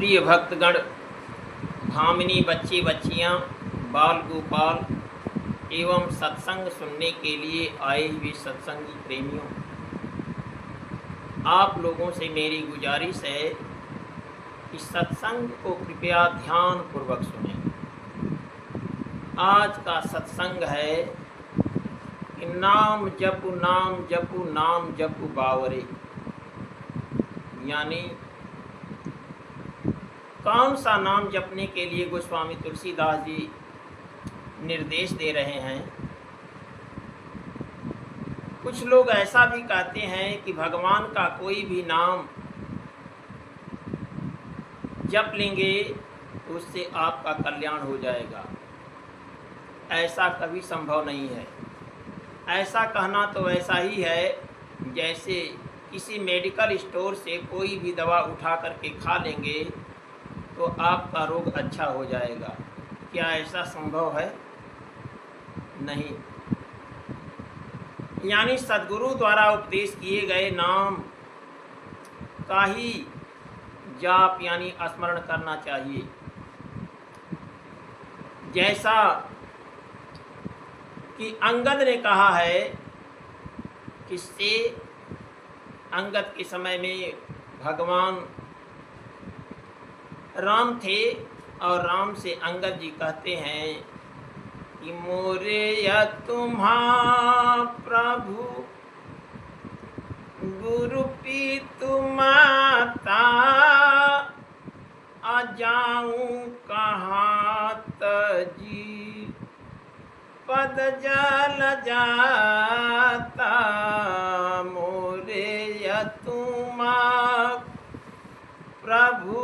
प्रिय भक्तगण, भामिनी बच्चे बच्चियाँ, बाल गोपाल एवं सत्संग सुनने के लिए आए हुए सत्संगी प्रेमियों, आप लोगों से मेरी गुजारिश है कि सत्संग को कृपया ध्यान पूर्वक सुनें। आज का सत्संग है कि नाम जपु नाम जपु नाम जपु बावरे, यानी कौन सा नाम जपने के लिए गोस्वामी तुलसीदास जी निर्देश दे रहे हैं। कुछ लोग ऐसा भी कहते हैं कि भगवान का कोई भी नाम जप लेंगे तो उससे आपका कल्याण हो जाएगा। ऐसा कभी संभव नहीं है। ऐसा कहना तो ऐसा ही है जैसे किसी मेडिकल स्टोर से कोई भी दवा उठा करके खा लेंगे तो आपका रोग अच्छा हो जाएगा। क्या ऐसा संभव है? नहीं। यानी सद्गुरु द्वारा उपदेश किए गए नाम का ही जाप यानी स्मरण करना चाहिए। जैसा कि अंगद ने कहा है, किससे? अंगद के समय में भगवान राम थे और राम से अंगद जी कहते हैं कि मोरे या तुम्हा प्रभु गुरु पीतु माता, आ जाऊं कहाँ तजी पद जल जाता। मोरे या तुम्हा प्रभु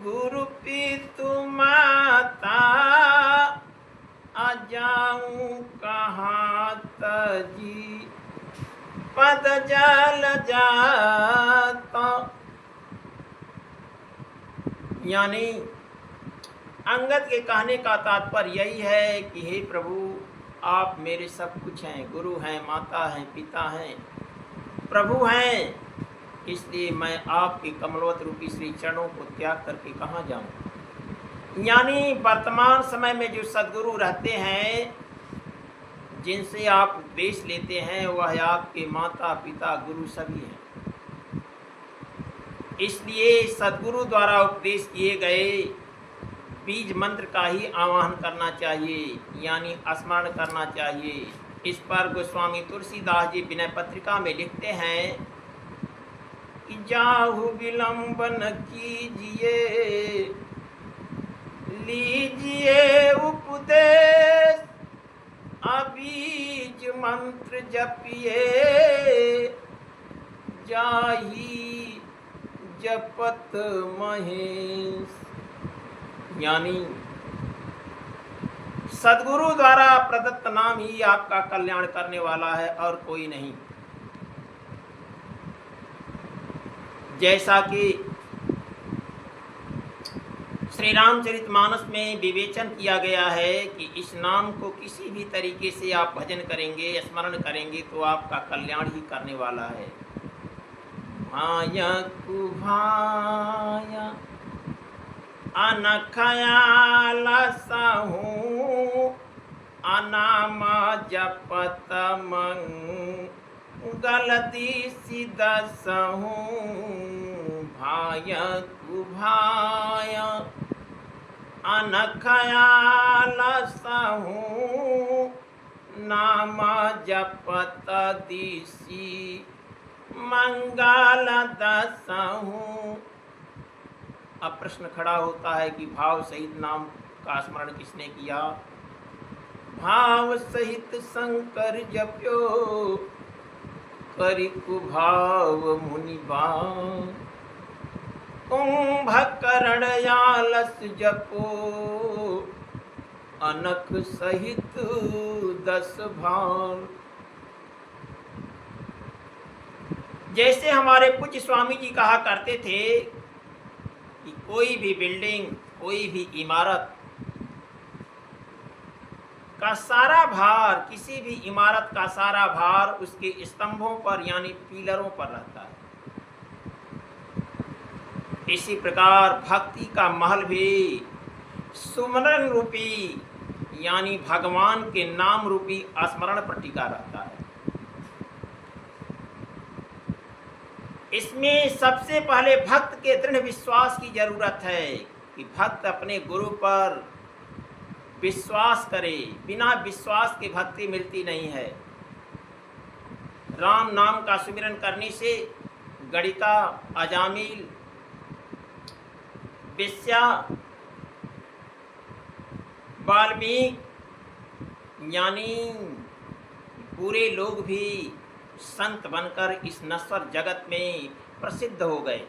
गुरु पीतु माता, आ जाऊं कहाँ तजी पद जल जाता। यानी अंगद के कहने का तात्पर्य यही है कि हे प्रभु, आप मेरे सब कुछ हैं, गुरु हैं, माता हैं, पिता हैं, प्रभु हैं, इसलिए मैं आपके कमलवत रूपी श्री चरणों को त्याग करके कहाँ जाऊं। यानी वर्तमान समय में जो सद्गुरु रहते हैं, जिनसे आप उपदेश लेते हैं, वह आपके माता पिता गुरु सभी हैं। इसलिए सद्गुरु द्वारा उपदेश किए गए बीज मंत्र का ही आवाहन करना चाहिए, यानी स्मरण करना चाहिए। इस पर गोस्वामी तुलसीदास जी विनय पत्रिका में लिखते हैं कि जाहु विलंबन कीजिए, लीजिए उपदेश, अबीज मंत्र जपिए, जाही जपत महेश। यानी सद्गुरु द्वारा प्रदत्त नाम ही आपका कल्याण करने वाला है और कोई नहीं। जैसा कि श्री रामचरितमानस में विवेचन किया गया है कि इस नाम को किसी भी तरीके से आप भजन करेंगे, स्मरण करेंगे तो आपका कल्याण ही करने वाला है। भाया कुभाया अनखयाल सहूँ, अनाम जपत मंगलती सिदसहूँ। भाय कुभाय अनखयाल सहूँ, नाम जपत दिशि मंगल दसहूँ। अब प्रश्न खड़ा होता है कि भाव सहित नाम का स्मरण किसने किया? भाव सहित शंकर जप्यो, करि कुभाव मुनिबान। कुंभकर्णयालस जपो, अनख सहित 10 भान। जैसे हमारे पूज्य स्वामी जी कहा करते थे कि कोई भी बिल्डिंग, कोई भी इमारत का सारा भार, किसी भी इमारत का सारा भार उसके स्तंभों पर यानी पिलरों पर रहता है। इसी प्रकार भक्ति का महल भी सुमरन रूपी यानी भगवान के नाम रूपी स्मरण पर टिका रहता है। इसमें सबसे पहले भक्त के दृढ़ विश्वास की जरूरत है कि भक्त अपने गुरु पर विश्वास करे। बिना विश्वास के भक्ति मिलती नहीं है। राम नाम का सुमिरन करने से गणिका, अजामिल, वेश्या, वाल्मीकि यानी पूरे लोग भी संत बनकर इस नश्वर जगत में प्रसिद्ध हो गए,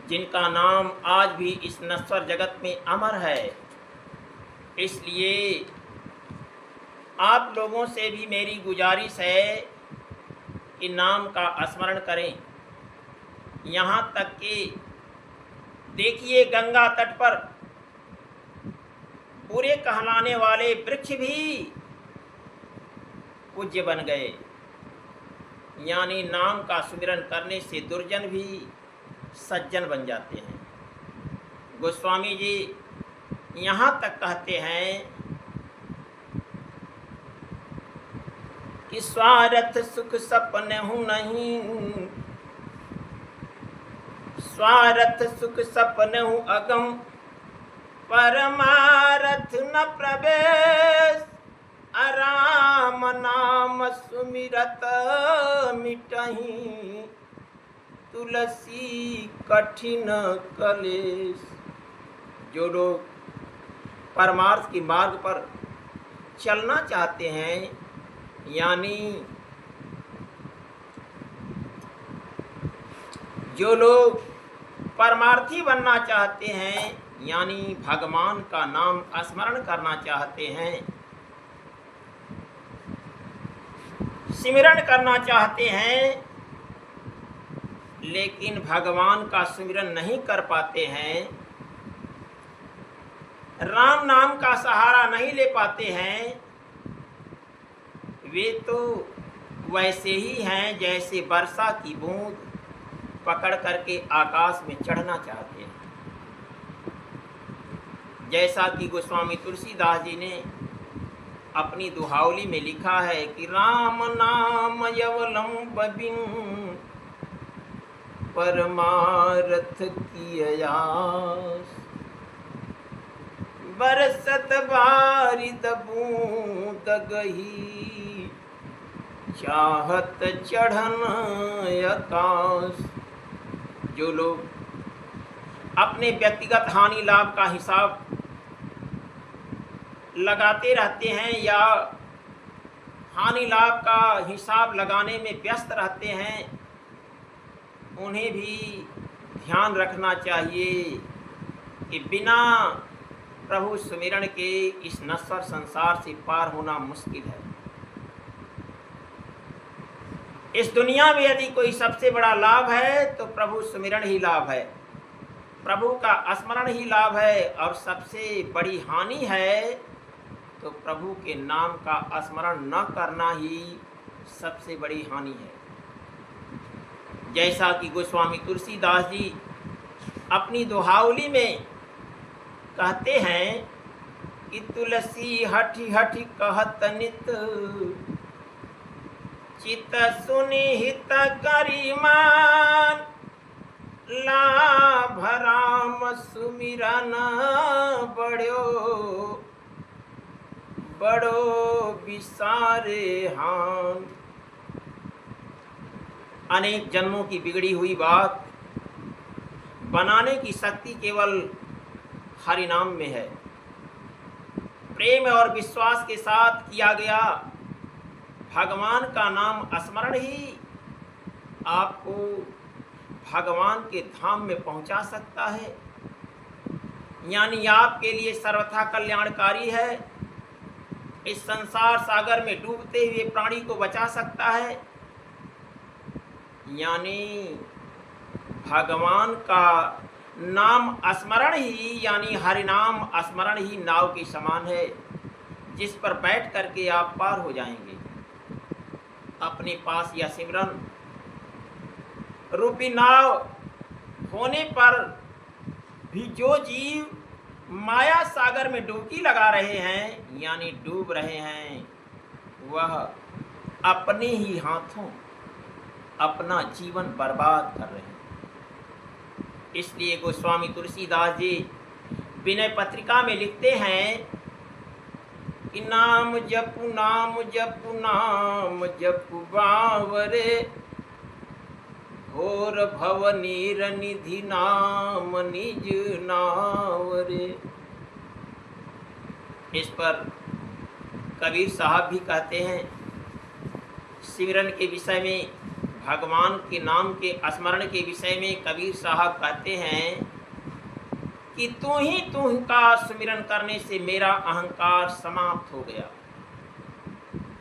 जिनका नाम आज भी इस नश्वर जगत में अमर है। इसलिए आप लोगों से भी मेरी गुजारिश है कि नाम का स्मरण करें। यहाँ तक कि देखिए गंगा तट पर पूरे कहलाने वाले वृक्ष भी पूज्य बन गए, यानी नाम का सुमिरन करने से दुर्जन भी सज्जन बन जाते हैं। गोस्वामी जी यहाँ तक कहते हैं कि स्वार्थ सुख सपने हूँ नहीं, स्वार्थ सुख सपने हूँ अगम, परमारथ न प्रवेश, अराम नाम सुमिरत मिटहि, तुलसी कठिन कलेश। जो लोग परमार्थ के मार्ग पर चलना चाहते हैं, यानी जो लोग परमार्थी बनना चाहते हैं, यानी भगवान का नाम स्मरण करना चाहते हैं, सिमरन करना चाहते हैं, लेकिन भगवान का सिमरन नहीं कर पाते हैं, राम नाम का सहारा नहीं ले पाते हैं, वे तो वैसे ही हैं जैसे वर्षा की बूंद पकड़ करके आकाश में चढ़ना चाहते हैं। जैसा कि गोस्वामी तुलसीदास जी ने अपनी दुहावली में लिखा है कि राम नाम यवलंब बिन, परमारथ की आस, बरसत बारिद बूंद गही, चाहत चढ़न आकाश। जो लोग अपने व्यक्तिगत हानि लाभ का हिसाब लगाते रहते हैं या हानि लाभ का हिसाब लगाने में व्यस्त रहते हैं, उन्हें भी ध्यान रखना चाहिए कि बिना प्रभु सुमिरन के इस नश्वर संसार से पार होना मुश्किल है। इस दुनिया में यदि कोई सबसे बड़ा लाभ है तो प्रभु सुमिरन ही लाभ है, प्रभु का स्मरण ही लाभ है, और सबसे बड़ी हानि है तो प्रभु के नाम का स्मरण न करना ही सबसे बड़ी हानि है। जैसा कि गोस्वामी तुलसीदास जी अपनी दोहावली में कहते हैं कि तुलसी हठी हठी कहत नित, चित सुनि हित करी मान, लाभ राम सुमिरन बड़ो, बड़ो विसारे हान। अनेक जन्मों की बिगड़ी हुई बात बनाने की शक्ति केवल हरि नाम में है। प्रेम और विश्वास के साथ किया गया भगवान का नाम स्मरण ही आपको भगवान के धाम में पहुंचा सकता है, यानी आपके लिए सर्वथा कल्याणकारी है। इस संसार सागर में डूबते हुए प्राणी को बचा सकता है, यानी भगवान का नाम स्मरण ही यानी हरि नाम स्मरण ही नाव के समान है, जिस पर बैठ करके आप पार हो जाएंगे। अपने पास यह सिमरन रूपी नाव होने पर भी जो जीव माया सागर में डुबकी लगा रहे हैं यानी डूब रहे हैं, वह अपने ही हाथों अपना जीवन बर्बाद कर रहे हैं। इसलिए गोस्वामी तुलसीदास जी विनय पत्रिका में लिखते हैं कि नाम जपु नाम जपु नाम जपु बावरे, घोर भव नीर निधि नाम निज नावरे। इस पर कबीर साहब भी कहते हैं, सिमरन के विषय में, भगवान के नाम के स्मरण के विषय में कबीर साहब कहते हैं कि तू ही तू का सुमिरन करने से मेरा अहंकार समाप्त हो गया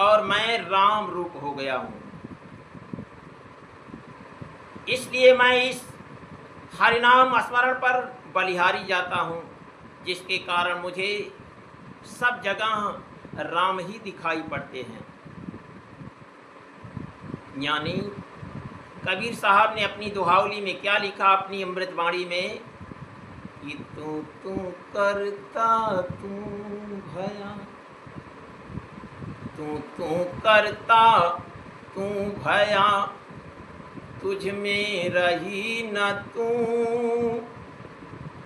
और मैं राम रूप हो गया हूँ। इसलिए मैं इस हरिनाम स्मरण पर बलिहारी जाता हूँ, जिसके कारण मुझे सब जगह राम ही दिखाई पड़ते हैं। यानी कबीर साहब ने अपनी दोहावली में क्या लिखा, अपनी अमृतवाणी में, कि तू तू करता तू भया, तू तू करता तू भया, तुझ में रही न तू,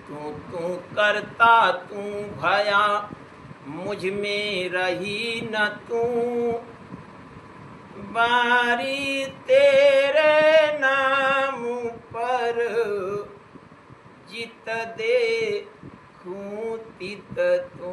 तू तू करता तू भया, मुझ में रही न तू, बारी तेरे नाम पर जित देखूं तित तू।